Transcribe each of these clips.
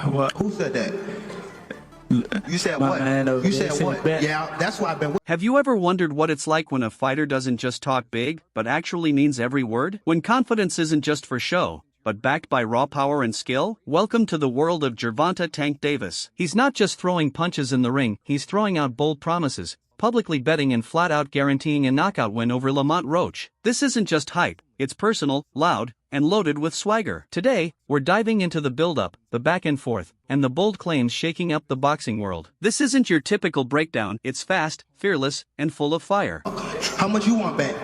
What? Who said that? You said My what? man over You there said said what? bet. Yeah, that's why I've been. Have you ever wondered what it's like when a fighter doesn't just talk big, but actually means every word? When confidence isn't just for show, but backed by raw power and skill? Welcome to the world of Gervonta "Tank" Davis. He's not just throwing punches in the ring, he's throwing out bold promises, publicly betting and flat-out guaranteeing a knockout win over Lamont Roach. This isn't just hype, it's personal, loud, and loaded with swagger. Today, we're diving into the build-up, the back and forth, and the bold claims shaking up the boxing world. This isn't your typical breakdown, it's fast, fearless, and full of fire. How much you want back?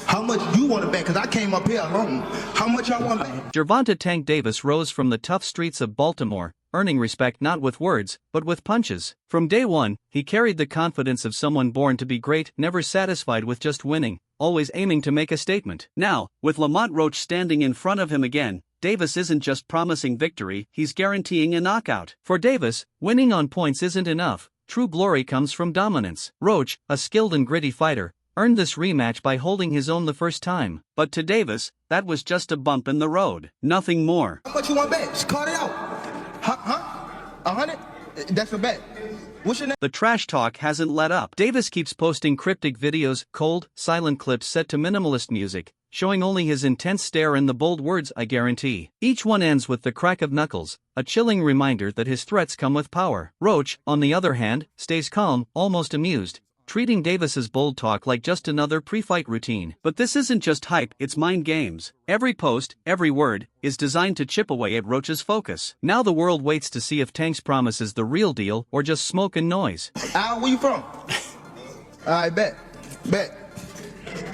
How much you want it back? Because I came up here alone. How much I want back? Gervonta "Tank" Davis rose from the tough streets of Baltimore, earning respect not with words, but with punches. From day one, he carried the confidence of someone born to be great, never satisfied with just winning, always aiming to make a statement. Now, with Lamont Roach standing in front of him again, Davis isn't just promising victory, he's guaranteeing a knockout. For Davis, winning on points isn't enough. True glory comes from dominance. Roach, a skilled and gritty fighter, earned this rematch by holding his own the first time. But to Davis, that was just a bump in the road. Nothing more. How much you want back? Just call it out. Huh? 100? That's a bet. What's your name? The trash talk hasn't let up. Davis keeps posting cryptic videos, cold, silent clips set to minimalist music, showing only his intense stare and the bold words "I guarantee." Each one ends with the crack of knuckles, a chilling reminder that his threats come with power. Roach, on the other hand, stays calm, almost amused, treating Davis's bold talk like just another pre-fight routine. But this isn't just hype, it's mind games. Every post, every word, is designed to chip away at Roach's focus. Now the world waits to see if Tank's promise is the real deal or just smoke and noise. Al, where you from? I bet.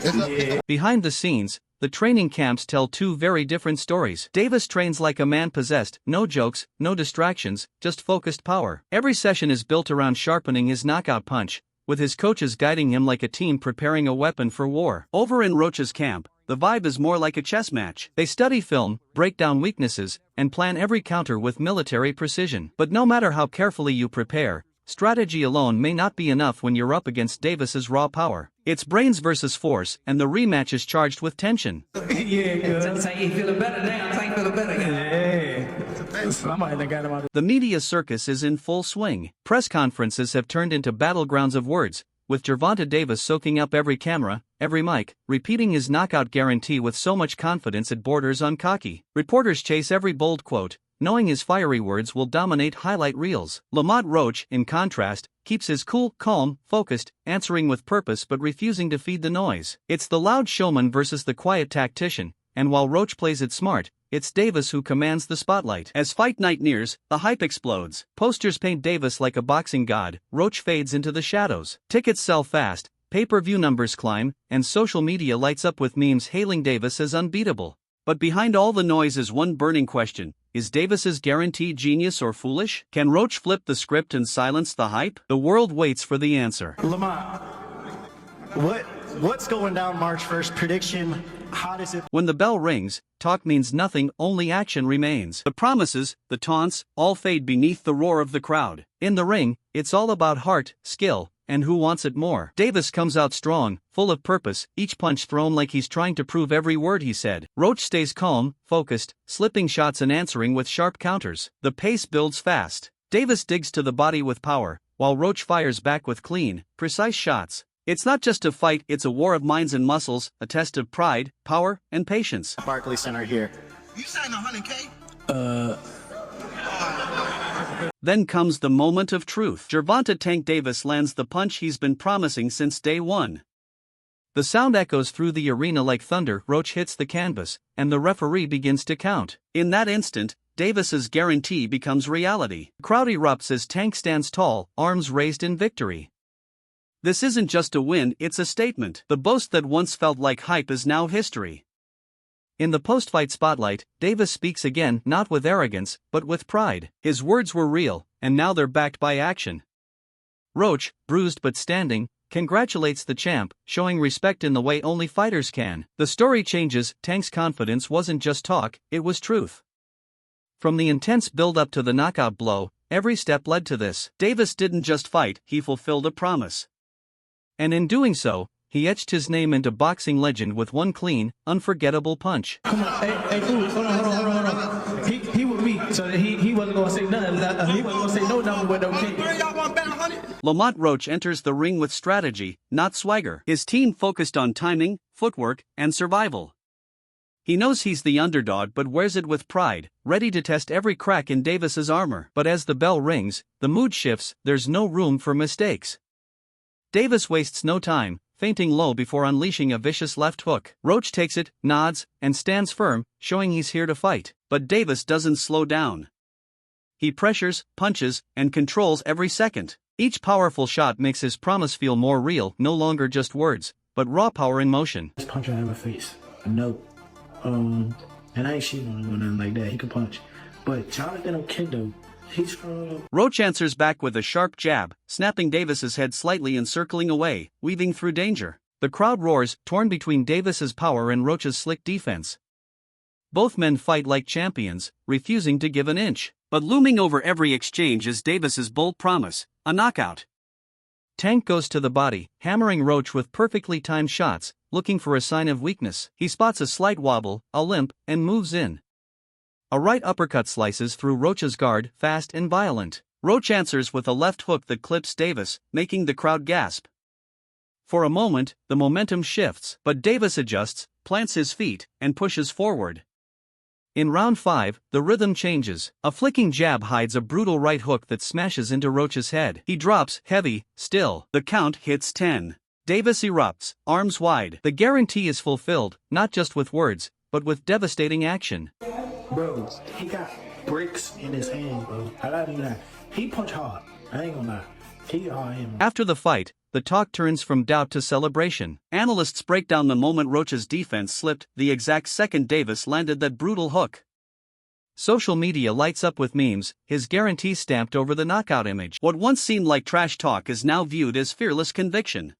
Yeah. Behind the scenes, the training camps tell two very different stories. Davis trains like a man possessed, no jokes, no distractions, just focused power. Every session is built around sharpening his knockout punch, with his coaches guiding him like a team preparing a weapon for war. Over in Roach's camp, the vibe is more like a chess match. They study film, break down weaknesses, and plan every counter with military precision. But no matter how carefully you prepare, strategy alone may not be enough when you're up against Davis's raw power. It's brains versus force, and the rematch is charged with tension. Yeah, good. Tank, you feeling better now? Tank feeling better now. Yeah. Somebody done got him out of The media circus is in full swing. Press conferences have turned into battlegrounds of words, with Gervonta Davis soaking up every camera, every mic, repeating his knockout guarantee with so much confidence it borders on cocky. Reporters chase every bold quote, knowing his fiery words will dominate highlight reels. Lamont Roach, in contrast, keeps his cool, calm, focused, answering with purpose but refusing to feed the noise. It's the loud showman versus the quiet tactician, and while Roach plays it smart, it's Davis who commands the spotlight. As fight night nears, the hype explodes. Posters paint Davis like a boxing god, Roach fades into the shadows. Tickets sell fast, pay-per-view numbers climb, and social media lights up with memes hailing Davis as unbeatable. But behind all the noise is one burning question: is Davis's guarantee genius or foolish? Can Roach flip the script and silence the hype? The world waits for the answer. Lamont, what's going down March 1st? Prediction, how does it... When the bell rings, talk means nothing, only action remains. The promises, the taunts, all fade beneath the roar of the crowd. In the ring, it's all about heart, skill, and who wants it more. Davis comes out strong, full of purpose, each punch thrown like he's trying to prove every word he said. Roach stays calm, focused, slipping shots and answering with sharp counters. The pace builds fast. Davis digs to the body with power, while Roach fires back with clean, precise shots. It's not just a fight, it's a war of minds and muscles, a test of pride, power, and patience. Barclays Center here. You saying 100K? Then comes the moment of truth. Gervonta "Tank" Davis lands the punch he's been promising since day one. The sound echoes through the arena like thunder. Roach hits the canvas, and the referee begins to count. In that instant, Davis's guarantee becomes reality. The crowd erupts as Tank stands tall, arms raised in victory. This isn't just a win, it's a statement. The boast that once felt like hype is now history. In the post-fight spotlight, Davis speaks again, not with arrogance, but with pride. His words were real, and now they're backed by action. Roach, bruised but standing, congratulates the champ, showing respect in the way only fighters can. The story changes. Tank's confidence wasn't just talk, it was truth. From the intense build-up to the knockout blow, every step led to this. Davis didn't just fight, he fulfilled a promise. And in doing so, he etched his name into boxing legend with one clean, unforgettable punch. Come on, hey, fool, hold on. He with me, so he wasn't going gonna say nothing. He wasn't gonna say no number with no kick. Three of y'all want to bet 100? Lamont Roach enters the ring with strategy, not swagger. His team focused on timing, footwork, and survival. He knows he's the underdog but wears it with pride, ready to test every crack in Davis's armor. But as the bell rings, the mood shifts, there's no room for mistakes. Davis wastes no time, feinting low before unleashing a vicious left hook. Roach takes it, nods, and stands firm, showing he's here to fight. But Davis doesn't slow down. He pressures, punches, and controls every second. Each powerful shot makes his promise feel more real, no longer just words, but raw power in motion. Just punch her in the face. No. And I ain't shooting on him or nothing like that. He can punch. But Jonathan don't kick though. He's strong. Roach answers back with a sharp jab, snapping Davis's head slightly and circling away, weaving through danger. The crowd roars, torn between Davis's power and Roach's slick defense. Both men fight like champions, refusing to give an inch. But looming over every exchange is Davis's bold promise, a knockout. Tank goes to the body, hammering Roach with perfectly timed shots, looking for a sign of weakness. He spots a slight wobble, a limp, and moves in. A right uppercut slices through Roach's guard, fast and violent. Roach answers with a left hook that clips Davis, making the crowd gasp. For a moment, the momentum shifts, but Davis adjusts, plants his feet, and pushes forward. In round 5, the rhythm changes. A flicking jab hides a brutal right hook that smashes into Roach's head. He drops, heavy, still. The count hits 10. Davis erupts, arms wide. The guarantee is fulfilled, not just with words, but with devastating action. Bro, he got bricks in his hand, bro. I gotta do that. He punch hard. I ain't gonna lie. He hard him. After the fight, the talk turns from doubt to celebration. Analysts break down the moment Roach's defense slipped, the exact second Davis landed that brutal hook. Social media lights up with memes, his guarantee stamped over the knockout image. What once seemed like trash talk is now viewed as fearless conviction.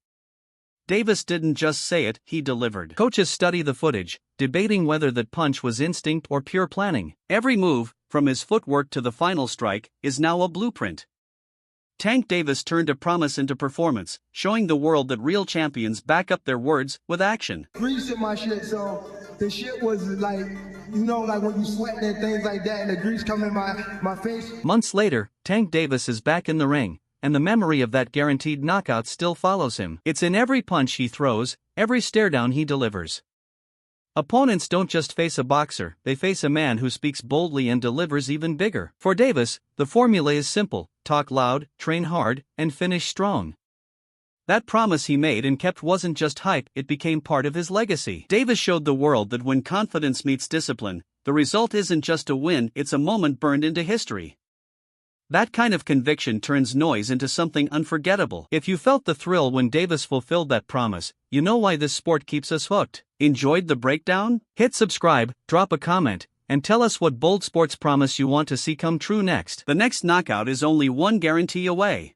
Davis didn't just say it, he delivered. Coaches study the footage, debating whether that punch was instinct or pure planning. Every move, from his footwork to the final strike, is now a blueprint. Tank Davis turned a promise into performance, showing the world that real champions back up their words with action. Grease in my shit, so the shit was like, you know, like when you sweat and things like that and the grease come in my face. Months later, Tank Davis is back in the ring, and the memory of that guaranteed knockout still follows him. It's in every punch he throws, every stare down he delivers. Opponents don't just face a boxer, they face a man who speaks boldly and delivers even bigger. For Davis, the formula is simple: talk loud, train hard, and finish strong. That promise he made and kept wasn't just hype, it became part of his legacy. Davis showed the world that when confidence meets discipline, the result isn't just a win, it's a moment burned into history. That kind of conviction turns noise into something unforgettable. If you felt the thrill when Davis fulfilled that promise, you know why this sport keeps us hooked. Enjoyed the breakdown? Hit subscribe, drop a comment, and tell us what bold sports promise you want to see come true next. The next knockout is only one guarantee away.